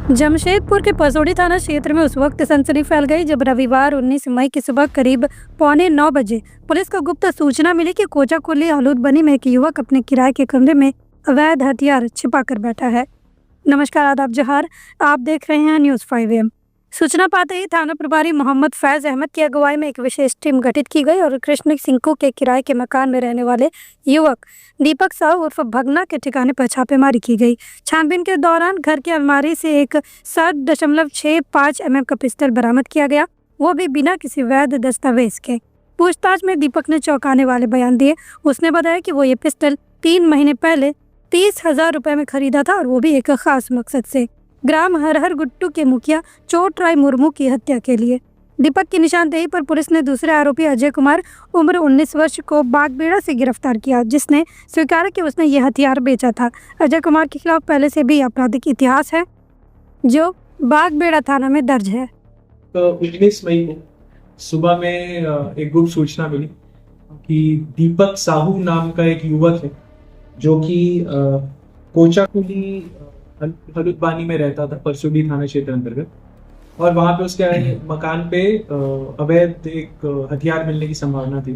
जमशेदपुर के पसौड़ी थाना क्षेत्र में उस वक्त सनसनी फैल गई जब रविवार 19 मई की सुबह करीब 8:45 बजे पुलिस को गुप्त सूचना मिली कि कोचाकुली आलूद बनी में एक युवक अपने किराए के कमरे में अवैध हथियार छिपा कर बैठा है। नमस्कार, आदाब, जोहार। आप देख रहे हैं न्यूज़ 5 AM। सूचना पाते ही थाना प्रभारी मोहम्मद फैज अहमद की अगुवाई में एक विशेष टीम गठित की गई और कृष्ण सिंकू के किराए के मकान में रहने वाले युवक दीपक साहू उर्फ भगना के ठिकाने पर छापेमारी की गई। छानबीन के दौरान घर की अलमारी से एक 7.65 mm का पिस्टल बरामद किया गया, वो भी बिना किसी वैध दस्तावेज के। पूछताछ में दीपक ने चौंकाने वाले बयान दिए। उसने बताया कि वो ये पिस्टल 3 महीने पहले 30,000 रुपये में खरीदा था और वो भी एक खास मकसद से, ग्राम हरहर गुट्टू के मुखिया चोट राय मुर्मू की हत्या के लिए। दीपक की निशानदेही पर पुलिस ने दूसरे आरोपी अजय कुमार उम्र 19 वर्ष को बागबेड़ा से गिरफ्तार किया, जिसने स्वीकार कि उसने ये हथियार बेचा था। अजय कुमार के खिलाफ पहले से भी आपराधिक इतिहास है जो बागबेड़ा थाना में दर्ज है। तो 19 मई को सुबह में एक गुप्त सूचना मिली कि दीपक साहू नाम का एक युवक है जो कि कोचाकुली हलुदबानी में रहता था, परसुडी थाना क्षेत्र अंतर्गत, और वहां पे उसके मकान पे अवैध एक हथियार मिलने की संभावना थी।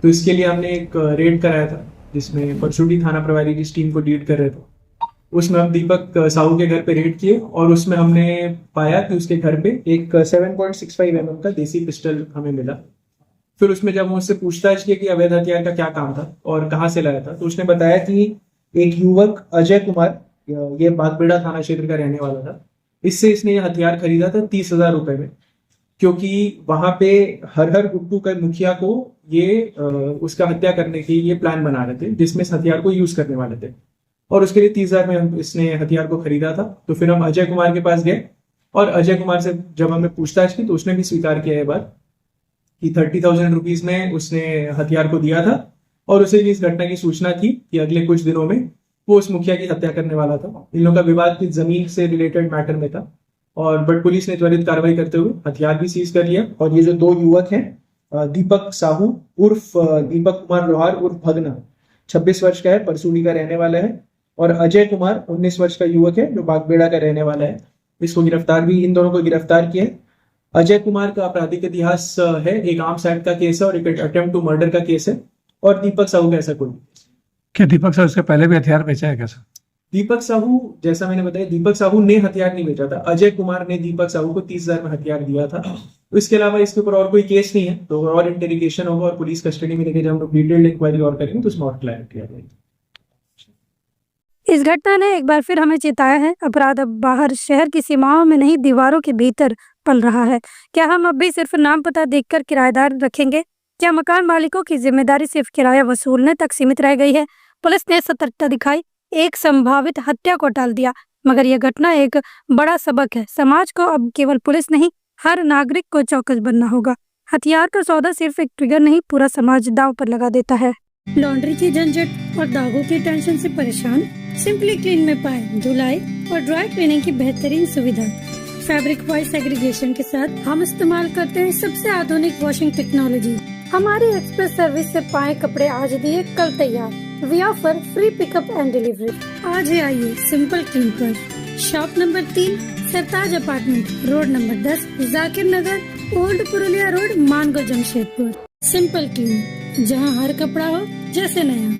तो इसके लिए हमने एक रेड कराया था जिसमें परसुडी थाना प्रभारी की टीम को लीड कर रहे थे। उसमें हम दीपक साहू के घर पे रेड किए और उसमें हमने पाया कि उसके घर पे एक 7.65 mm का देसी पिस्टल हमें मिला। फिर उसमें जब हम उससे पूछताछ की कि अवैध हथियार का क्या काम था और कहाँ से लाया था, तो उसने बताया कि एक युवक अजय कुमार, ये बागबेड़ा थाना क्षेत्र का रहने वाला था, इससे इसने ये हथियार खरीदा था 30,000 रुपए में, क्योंकि वहां पे हरहर गुट्टू के मुखिया को ये उसका हत्या करने की ये प्लान बना रहे थे, जिसमें इस हथियार को यूज करने वाले थे, और उसके लिए 30,000 में इसने हथियार को खरीदा था। तो फिर हम अजय कुमार के पास गए और अजय कुमार से जब हमने पूछताछ की तो उसने भी स्वीकार किया ये बात कि 30,000 रुपीज में उसने हथियार को दिया था और उसे भी इस घटना की सूचना थी कि अगले कुछ दिनों में वो उस मुखिया की हत्या करने वाला था। इन लोगों का विवाद की जमीन से रिलेटेड मैटर में था, और बट पुलिस ने त्वरित कार्रवाई करते हुए हथियार भी सीज कर लिया। और ये जो दो युवक हैं, दीपक साहू उर्फ दीपक कुमार लोहार उर्फ भगना, 26 वर्ष का है, परसूडी का रहने वाला है, और अजय कुमार 19 वर्ष का युवक है जो बागबेड़ा का रहने वाला है। इन दोनों को गिरफ्तार किया है। अजय कुमार का आपराधिक इतिहास है, एक आर्म्स एक्ट का केस है और एक अटेम्प्ट टू मर्डर का केस है, और दीपक साहू का ऐसा कोई। क्या दीपक साहू उसके पहले भी हथियार बेचा है? कैसा? दीपक साहू, जैसा मैंने बताया, दीपक साहू ने हथियार नहीं बेचा था। अजय कुमार ने दीपक साहू को 30,000 में हथियार दिया था। तो इसके अलावा इसके ऊपर और कोई केस नहीं है, तो और इंटेरोगेशन होगा और पुलिस कस्टडी में लेके जब हम लोग डिटेल्ड इंक्वायरी और करेंगे तो उसमें और क्लैरिटी आ जाएगी। इस घटना ने एक बार फिर हमें चेताया है, अपराध अब बाहर शहर की सीमाओं में नहीं, दीवारों के भीतर पल रहा है। क्या हम अब भी सिर्फ नाम पता देखकर किराएदार रखेंगे? क्या मकान मालिकों की जिम्मेदारी सिर्फ किराया वसूलने तक सीमित रह गई है? पुलिस ने सतर्कता दिखाई, एक संभावित हत्या को टाल दिया, मगर यह घटना एक बड़ा सबक है। समाज को अब केवल पुलिस नहीं, हर नागरिक को चौकस बनना होगा। हथियार का सौदा सिर्फ एक ट्रिगर नहीं, पूरा समाज दांव पर लगा देता है। लॉन्ड्री की झंझट और दागों की टेंशन से परेशान? सिंपली क्लीन में पाए धुलाई और ड्राई क्लीनिंग की बेहतरीन सुविधा। फैब्रिक वॉइस एग्रीगेशन के साथ हम इस्तेमाल करते हैं सबसे आधुनिक वॉशिंग टेक्नोलॉजी। हमारी एक्सप्रेस सर्विस से पाए कपड़े आज दिए कल तैयार। We offer free pickup and delivery. आज ही आइए सिंपल क्लीन पर। Shop number 3, Sartaj apartment, road number 10, Zakir Nagar, old Purulia road, Mango, Jamshedpur. Simple clean, जहां हर कपड़ा हो जैसे नया।